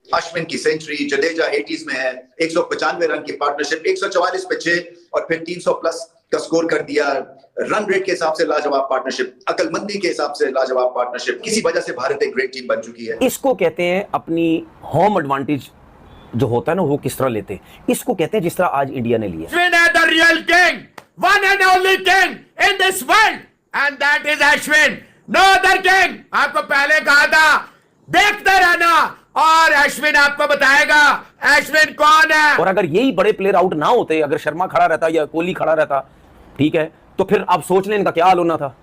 अश्विन की century, Jadeja 80s में है, 195 रन की पार्टनरशिप, 144 पे 6 और फिर 300 प्लस का स्कोर कर दिया। रन रेट के हिसाब से लाजवाब पार्टनरशिप, अकलमंदी के हिसाब से लाजवाब पार्टनरशिप। किसी वजह से भारत एक ग्रेट टीम बन चुकी है। इसको कहते हैं अपनी होम एडवांटेज जो होता है ना, वो किस तरह लेते हैं। इसको कहते हैं जिस तरह आज इंडिया ने लिया। Ashwin is the real king, one and only king in this world, and that is Ashwin, no other king। आपको पहले कहा था देखते रहना, और अश्विन आपको बताएगा अश्विन कौन है। और अगर यही बड़े प्लेयर आउट ना होते, अगर शर्मा खड़ा रहता या कोहली खड़ा रहता, ठीक है, तो फिर आप सोच लें इनका क्या हाल होना था।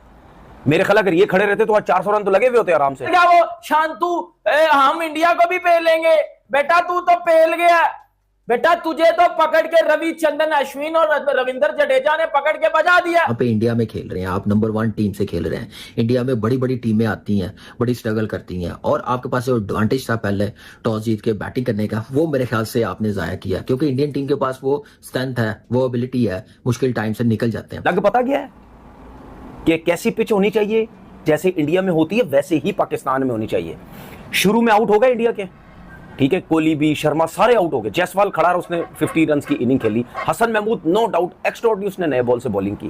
मेरे ख्याल अगर ये खड़े रहते तो आज 400 रन तो लगे हुए होते आराम से। क्या वो शांतु, हम इंडिया को भी पेल लेंगे बेटा, तू तो पेल गया बेटा, तुझे तो पकड़ के रविचंद्रन अश्विन और रविंद्र जडेजा ने पकड़ के बजा दिया। आप इंडिया में खेल रहे हैं, आप नंबर 1 टीम से खेल रहे हैं। इंडिया में बड़ी बड़ी टीमें आती हैं, बड़ी स्ट्रगल करती हैं, और आपके पास जो एडवांटेज था पहले टॉस जीत के बैटिंग करने का, वो मेरे ख्याल से आपने जाया किया, क्योंकि इंडियन टीम के पास वो स्ट्रेंथ है, वो एबिलिटी है, मुश्किल टाइम से निकल जाते हैं। लग पता गया है कि कैसी पिच होनी चाहिए, जैसे इंडिया में होती है वैसे ही पाकिस्तान में होनी चाहिए। शुरू में आउट हो गए इंडिया के, ठीक है, कोहली भी, शर्मा सारे आउट हो गए। जायसवाल खड़ा रहा, उसने 50 रन की इनिंग खेली। Hasan Mahmud no doubt extraordinary, उसने नए बॉल से बॉलिंग की।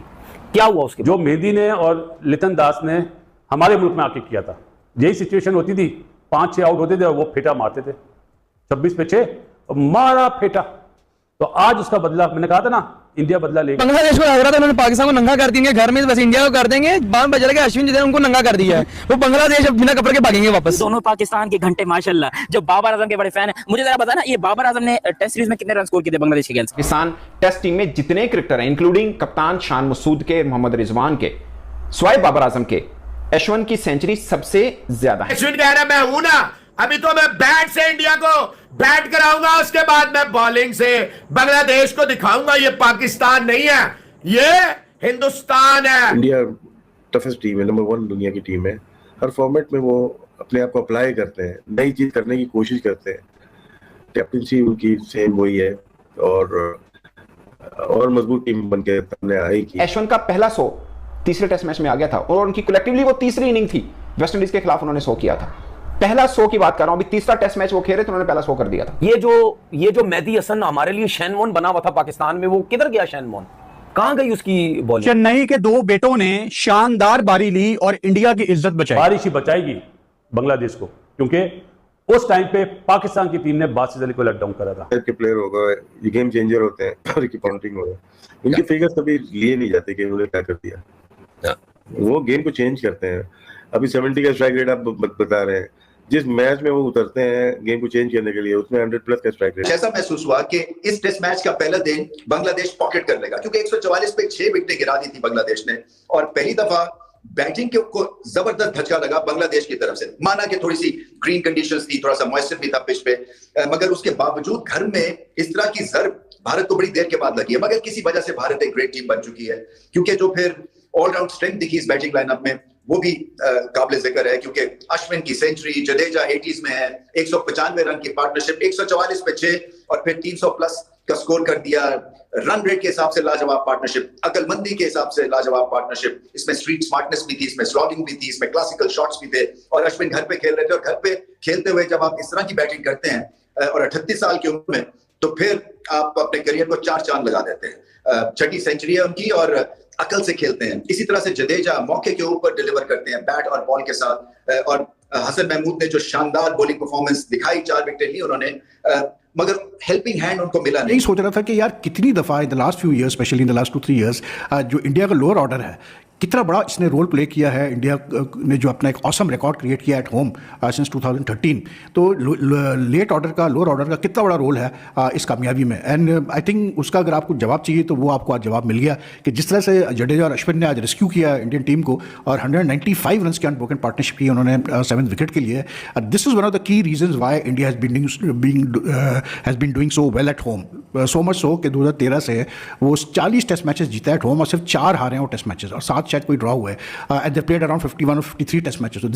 क्या हुआ उसके जो मेहदी ने और लितन दास ने हमारे मुल्क में आके किया था, यही सिचुएशन होती थी। 5-6 आउट होते थे और वो फेटा मारते थे, 26 पे 6 और मारा फेटा। तो आज उसका बदला, मैंने कहा था ना, इंडिया बदला लेगा। बांग्लादेश को लग रहा था उन्होंने पाकिस्तान को नंगा कर देंगे, घर में बस इंडिया को कर देंगे। बाम बज के अश्विन जिन्होंने उनको नंगा कर दिया है, वो बांग्लादेश बिना कपड़े के भागेंगे वापस। दोनों पाकिस्तान के घंटे माशाल्लाह, जो बाबर आजम के बड़े फैन हैं। मुझे जरा बताना, ये बाबर आजम ने टेस्ट सीरीज में कितने रन स्कोर किए थे बांग्लादेश के अगेंस्ट? पाकिस्तान टेस्ट टीम में जितने क्रिकेटर हैं, इंक्लूडिंग कप्तान शान मसूद के, मोहम्मद रिजवान के, स्वाइब बाबर आजम के, अश्विन की सेंचुरी सबसे ज्यादा है। अश्विन कह रहा मैं हूं ना, अभी तो मैं बैट से इंडिया को बैट कराऊंगा, उसके बाद मैं बॉलिंग से बांग्लादेश को दिखाऊंगा ये पाकिस्तान नहीं है, ये हिंदुस्तान है। इंडिया टफेस्ट टीम है, नंबर 1 दुनिया की टीम है। हर फॉर्मेट में वो अपने आप को अप्लाई करते हैं, नई चीज करने की कोशिश करते हैं। कैप्टनसी उनकी सेम वही है, और मजबूत टीम बन के सामने आएगी। अश्विन का पहला 100 तीसरे टेस्ट मैच में आ गया था, और उनकी कलेक्टिवली वो तीसरी इनिंग थी, वेस्ट इंडीज के खिलाफ उन्होंने 100 किया था। पहला 100 की बात कर रहा हूं, अभी तीसरा टेस्ट मैच वो खेल रहे थे, उन्होंने पहला 100 कर दिया था। ये जो मेहदी हसन हमारे लिए शैनवॉन बना हुआ था पाकिस्तान में, वो किधर गया शैनवॉन? कहां गई उसकी बॉलिंग? चेन्नई के 2 बेटों ने शानदार बारी ली और इंडिया की इज्जत बचाई। बारिश ही बचाएगी बांग्लादेश को, क्योंकि उस टाइम पे पाकिस्तान की टीम ने बासित अली को लेट डाउन करा था। के प्लेयर होगा, ये गेम चेंजर होते हैं, और की काउंटिंग होगा। इनके फिगर्स कभी लिए नहीं जाते कि उन्होंने क्या कर दिया, वो गेम को चेंज करते हैं। अभी 70 का स्ट्राइक रेट आप बता रहे हैं, जिस मैच में वो उतरते हैं गेम को चेंज करने के लिए, उसमें 100+ का स्ट्राइक रेट। ऐसा महसूस हुआ कि इस टेस्ट मैच का पहला दिन बांग्लादेश पॉकेट कर लेगा, क्योंकि 144 पे 6 विकेटें गिरा दी थी बांग्लादेश ने, और पहली दफा बैटिंग को जबरदस्त धक्का लगा बांग्लादेश की तरफ से। माना कि थोड़ी सी ग्रीन कंडीशंस थी, थोड़ा सा मॉइस्चर भी था पिच पे, मगर उसके बावजूद घर में इस तरह की जर्ब भारत को बड़ी देर के बाद लगी है। मगर किसी वजह से भारत एक ग्रेट टीम बन चुकी है, क्योंकि जो फिर ऑलराउंड स्ट्रेंथ दिखी इस बैटिंग लाइनअप में, वो भी काबिल जिक्र है। क्योंकि अश्विन की सेंचुरी, जडेजा 80s में है, 195 रन की पार्टनरशिप, 144 पे 6 और फिर 300 प्लस का स्कोर कर दिया। रन रेट के हिसाब से लाजवाब पार्टनरशिप, अकलमंदी के हिसाब से लाजवाब पार्टनरशिप। इसमें स्ट्रीट स्मार्टनेस भी थी, इसमें स्लॉगिंग भी थी, इसमें क्लासिकल शॉट्स भी थे, और अश्विन घर पे खेल रहे थे। और घर पे खेलते हुए जब आप इस तरह की बैटिंग करते हैं और 38 साल की उम्र में, तो फिर आप अपने करियर को 4 चांद लगा देते हैं। छठी सेंचुरी है उनकी, और अकल से खेलते हैं। इसी तरह से जडेजा मौके के ऊपर डिलीवर करते हैं बैट और बॉल के साथ, और हसन महमूद ने जो शानदार बॉलिंग परफॉर्मेंस दिखाई, 4 विकेट ली उन्होंने, मगर हेल्पिंग हैंड उनको मिला नहीं। सोच रहा था कि यार कितनी दफा in the last few years, specially in the last 2-3 years, जो इंडिया का लोअर ऑर्डर है, कितना बड़ा इसने रोल प्ले किया है। इंडिया ने जो अपना एक ऑसम रिकॉर्ड क्रिएट किया एट होम सिंस 2013, तो लेट ऑर्डर का, लोअर ऑर्डर का कितना बड़ा रोल है इस कामयाबी में। एंड आई थिंक उसका अगर आपको जवाब चाहिए तो वो आपको आज जवाब मिल गया कि जिस तरह से जडेजा और अश्विन ने आज रेस्क्यू किया इंडियन टीम को, और 195 रन की अनब्रोकन पार्टनरशिप की उन्होंने 7th विकेट के लिए। This is one of the key reasons why India has been doing so well at home so much so कि 2013 से वो 40 टेस्ट मैचेस जीता है एट होम और सिर्फ 4 हारे हैं वो टेस्ट मैचेस और 7 शायद कोई ड्रॉ हुआ है एंड दे प्लेड अराउंड 51 और 53 टेस्ट मैचेस। तो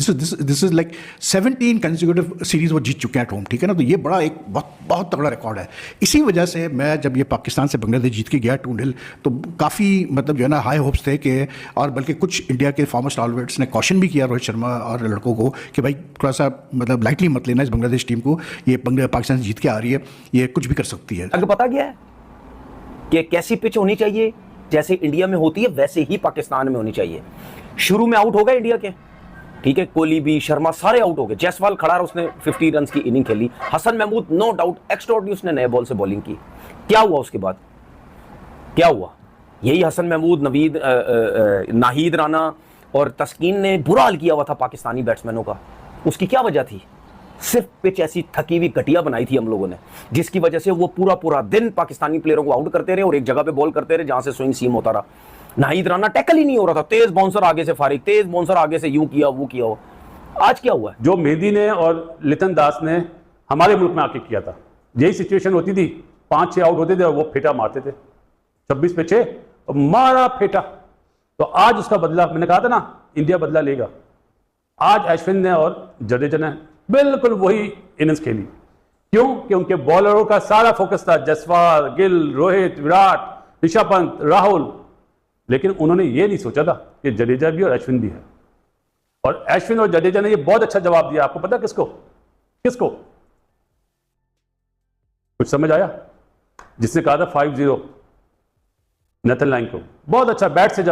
this is like 17 consecutive series वो जीत चुके हैं एट होम, ठीक है ना। तो ये बड़ा एक बहुत तगड़ा रिकॉर्ड है। इसी वजह से मैं जब ये पाकिस्तान से बांग्लादेश जीत के गया 2-0 तो काफ़ी मतलब जो है ना हाई होप्स थे कि, और बल्कि कुछ इंडिया के फॉर्मर स्टॉलवर्ड्स ने कॉशन भी किया रोहित शर्मा और लड़कों को कि भाई थोड़ा सा मतलब लाइटली मत लेना इस बांग्लादेश टीम को, ये पाकिस्तान से जीत के आ रही है, ये कुछ भी कर सकती है। अगर पता गया है कि कैसी पिच होनी चाहिए, जैसे इंडिया में होती है वैसे ही पाकिस्तान में होनी चाहिए। शुरू में आउट हो गए इंडिया के, ठीक है, कोहली भी शर्मा सारे आउट हो गए, जायसवाल खड़ा रहा, उसने 50 रन की इनिंग खेली, Hasan Mahmud no doubt extraordinary उसने नए बॉल से बॉलिंग की। क्या हुआ उसके बाद, क्या हुआ? यही हसन महमूद, नाहिद राना और तस्कीन ने बुरा हाल किया हुआ था पाकिस्तानी बैट्समैनों का। उसकी क्या वजह थी? सिर्फ पिच ऐसी थकी हुई घटिया बनाई थी हम लोगों ने, जिसकी वजह से वो पूरा दिन पाकिस्तानी प्लेयरों को आउट करते रहे और एक जगह पे बॉल करते रहे जहां से स्विंग सीम होता रहा। नाहिद राना टैकल ही नहीं हो रहा था, तेज बाउंसर आगे से फारिग, तेज बाउंसर आगे से यूं किया वो किया हो। आज क्या हुआ? जो मेहदी ने और लितन दास ने हमारे मुल्क में आके किया था, यही सिचुएशन होती थी, 5-6 आउट होते थे और वो फेटा मारते थे, 26 पे 6 और मारा फेटा। तो आज उसका बदला, मैंने कहा था ना इंडिया बदला लेगा। आज अश्विन ने और जडेजा ने बिल्कुल वही इनिंग्स खेली। क्यों? कि उनके बॉलरों का सारा फोकस था जायसवाल, गिल, रोहित, विराट, ऋषभ पंत, राहुल, लेकिन उन्होंने ये नहीं सोचा था कि जडेजा भी और अश्विन भी है। और अश्विन और जडेजा ने ये बहुत अच्छा जवाब दिया। आपको पता किसको? कुछ समझ आया? जिसने कहा था 5-0 नेथन लाइन को, बहुत अच्छा बैट से जवाब